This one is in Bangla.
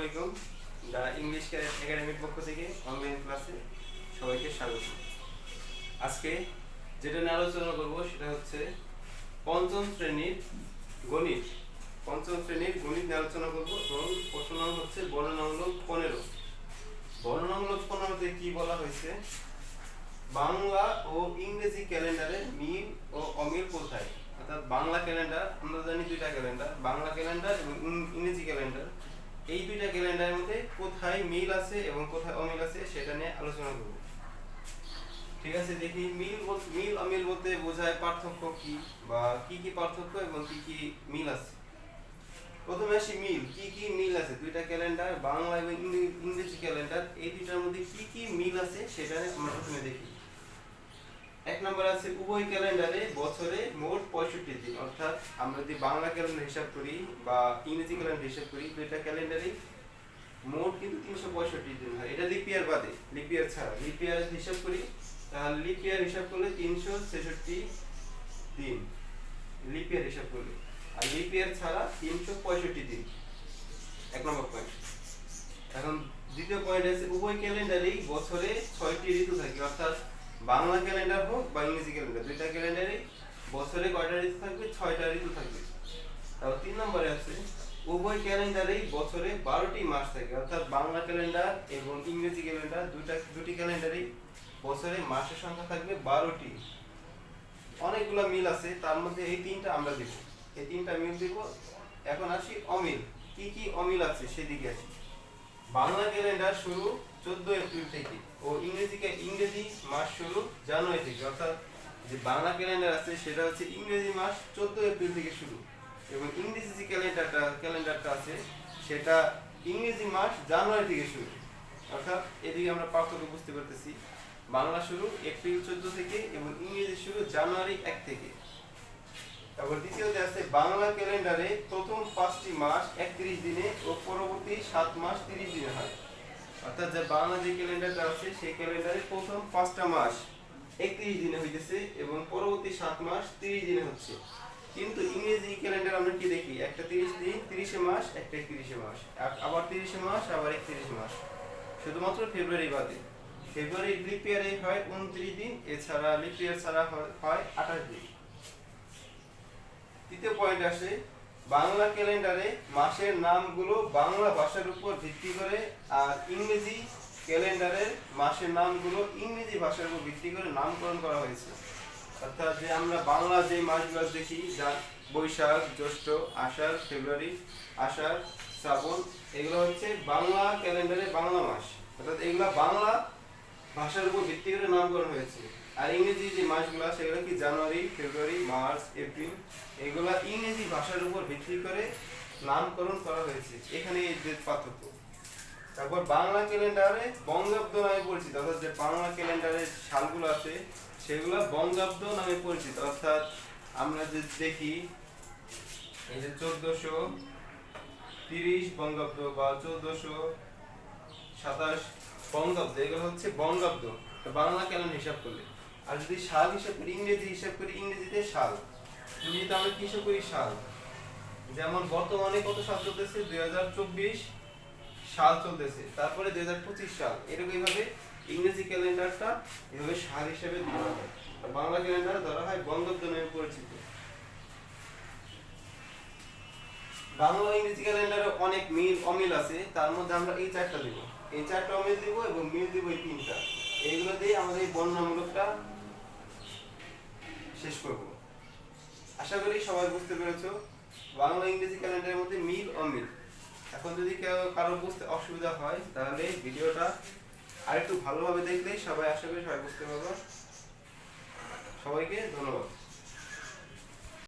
আলাইকুম। দা ইংলিশ একাডেমির পক্ষ থেকে অনলাইন ক্লাসে সবাইকে স্বাগত। আজকে যেটা নিয়ে আলোচনা করব সেটা হচ্ছে পঞ্চম শ্রেণীর গণিত। পঞ্চম শ্রেণীর গণিত নিয়ে আলোচনা করব এবং প্রশ্ন নম্বর হচ্ছে বর্ণনামূলক 15। বর্ণনামূলক 15তে কি বলা হয়েছে? বাংলা ও ইংরেজি ক্যালেন্ডারে মিল ও অমিল কোথায়? অর্থাৎ বাংলা ক্যালেন্ডার, আমরা জানি দুইটা ক্যালেন্ডার, বাংলা ক্যালেন্ডার এবং ইংরেজি ক্যালেন্ডার। এই দুইটা ক্যালেন্ডারের মধ্যে কোথায় মিল আছে এবং কোথায় অমিল আছে সেটা নিয়ে আলোচনা করব। ঠিক আছে, দেখি মিল অমিল বলতে বোঝায় পার্থক্য কি, বা কি কি পার্থক্য এবং কি কি মিল আছে। প্রথমে আসি মিল। কি কি মিল আছে দুইটা ক্যালেন্ডার, বাংলা এবং ইংরেজি ক্যালেন্ডার, এই দুইটার মধ্যে কি কি মিল আছে সেটা আমরা প্রথমে দেখি। এক নম্বর আছে উভয় ক্যালেন্ডারে বছরে মোট 65 দিন। অর্থাৎ আমরা যদি বাংলা ক্যালেন্ডার হিসাব করি বা ইংরেজি ক্যালেন্ডার হিসাব করি, দুইটা ক্যালেন্ডারে মোট কিন্তু 365 দিন হয়। এটা লিপ ইয়ার বাদে, লিপ ইয়ার ছাড়া। লিপ ইয়ার হিসাব করি তাহলে লিপ ইয়ার হিসাব করলে 366 দিন লিপ ইয়ার হিসাব করলে, আর লিপ ইয়ার ছাড়া 365 দিন। এক নম্বর পয়েন্ট। এখন দ্বিতীয় পয়েন্ট আছে উভয় ক্যালেন্ডারেই বছরে 6টি ঋতু থাকে। অর্থাৎ বাংলা ক্যালেন্ডার হোক বা ইংরেজি ক্যালেন্ডার, দুইটা ক্যালেন্ডারে বছরে কয়টা ঋতু থাকবে? 6টা ঋতু থাকবে। তারপর 3 নম্বরে আছে উভয় ক্যালেন্ডারেই বছরে 12টি মাস থাকে। অর্থাৎ বাংলা ক্যালেন্ডার এবং ইংরেজি ক্যালেন্ডার দুটি ক্যালেন্ডারেই বছরে মাসের সংখ্যা থাকবে 12টি। অনেকগুলো মিল আছে, তার মধ্যে এই তিনটা আমরা দেব, এই তিনটা মিল দেব। এখন আসি অমিল। কি কি অমিল আছে সেদিকে আসি। বাংলা ক্যালেন্ডার শুরু 14 এপ্রিল থেকে ও ইংরেজি মাস শুরু জানুয়ারি থেকে। অর্থাৎ যে বাংলা ক্যালেন্ডার আছে সেটা হচ্ছে ইংরেজি মাস 14 এপ্রিল থেকে শুরু, এবং ইংরেজি যে ক্যালেন্ডারটা আছে সেটা ইংরেজি মাস জানুয়ারি থেকে শুরু। অর্থাৎ এদিকে আমরা পার্থক্য বুঝতে পারতেছি। বাংলা শুরু এপ্রিল 14 থেকে এবং ইংরেজি শুরু জানুয়ারি 1 থেকে। তারপর দ্বিতীয়তে আছে বাংলা ক্যালেন্ডারে প্রথম 5টি মাস 31 দিনে ও পরবর্তী 7 মাস 30 দিনে হয়। অর্থাৎ যে বাংলা যে ক্যালেন্ডারটা আছে সেই ক্যালেন্ডারে প্রথম 5টা মাস 31 দিনে হইতেছে এবং পরবর্তী 7 মাস 30 দিনে হচ্ছে। কিন্তু ইংরেজি ক্যালেন্ডার আমরা কি দেখি? একটা 30 দিন, 30 মাস, একটা 31 মাস, আবার 30 মাস, আবার 31 মাস। শুধুমাত্র ফেব্রুয়ারি বাদে। ফেব্রুয়ারি লিপ ইয়ারে হয় 29 দিন, এছাড়া লিপ ইয়ার ছাড়া হয় 28 দিন। তৃতীয় পয়েন্ট আসে বাংলা ক্যালেন্ডারে মাসের নামগুলো বাংলা ভাষার উপর ভিত্তি করে, আর ইংরেজি ক্যালেন্ডারের মাসের নামগুলো ইংরেজি ভাষার উপর ভিত্তি করে নামকরণ করা হয়েছে। অর্থাৎ যে আমরা বাংলা যে মাসগুলো দেখি, যা বৈশাখ, জ্যৈষ্ঠ, আষাঢ়, ফেব্রুয়ারি, আষাঢ়, শ্রাবণ, এগুলো হচ্ছে বাংলা ক্যালেন্ডারে বাংলা মাস। অর্থাৎ এগুলো বাংলা ভাষার উপর ভিত্তি করে নামকরণ হয়েছে। আর ইংরেজি যে মাসগুলো সেগুলো কি জানুয়ারি, ফেব্রুয়ারি, মার্চ, এপ্রিল, এগুলা ইংরেজি ভাষার উপর ভিত্তি করে নামকরণ করা হয়েছে। এখানে এই যে পার্থক্য। তারপর বাংলা ক্যালেন্ডারে বঙ্গাব্দ নামে পরিচিত। অর্থাৎ যে বাংলা ক্যালেন্ডারের সালগুলো আছে সেগুলো বঙ্গাব্দ নামে পরিচিত। অর্থাৎ আমরা যে দেখি এই যে 1430 বঙ্গাব্দ বা 1427 বঙ্গাব্দ, এগুলো হচ্ছে বঙ্গাব্দ বাংলা ক্যালেন্ডার হিসাব করলে। আর যদি সাল হিসাব করি, ইংরেজি হিসাব করি, ইংরেজিতে সাল। ইংরেজিতে আমরা কি হিসাব করি? সাল। যেমন বর্তমানে কত সাল চলতেছে? 2024 সাল চলতেছে, তারপরে 2025 সাল। এরকম এইভাবে ইংরেজি ক্যালেন্ডারটা এভাবে সাল হিসেবে ধরা হয়, বাংলা ক্যালেন্ডার ধরা হয় বঙ্গাব্দ নামে পরিচিত। বাংলা ইংরেজি ক্যালেন্ডারে অনেক মিল অমিল আছে, তার মধ্যে আমরা এই 4টা দেব, এই 4টা অমিল দেব এবং মিল দেব এই 3টা। এইগুলো দিয়ে আমাদের এই বর্ণনামূলকটা শেষ করব। আশা করি সবাই বুঝতে পেরেছো বাংলা ইংরেজি ক্যালেন্ডারের মধ্যে মিল অমিল। এখন যদি কারো বুঝতে অসুবিধা হয় তাহলে ভিডিওটা আরেকটু ভালোভাবে দেখলেই সবাই, আশা করি সবাই বুঝতে পারবে। সবাইকে ধন্যবাদ।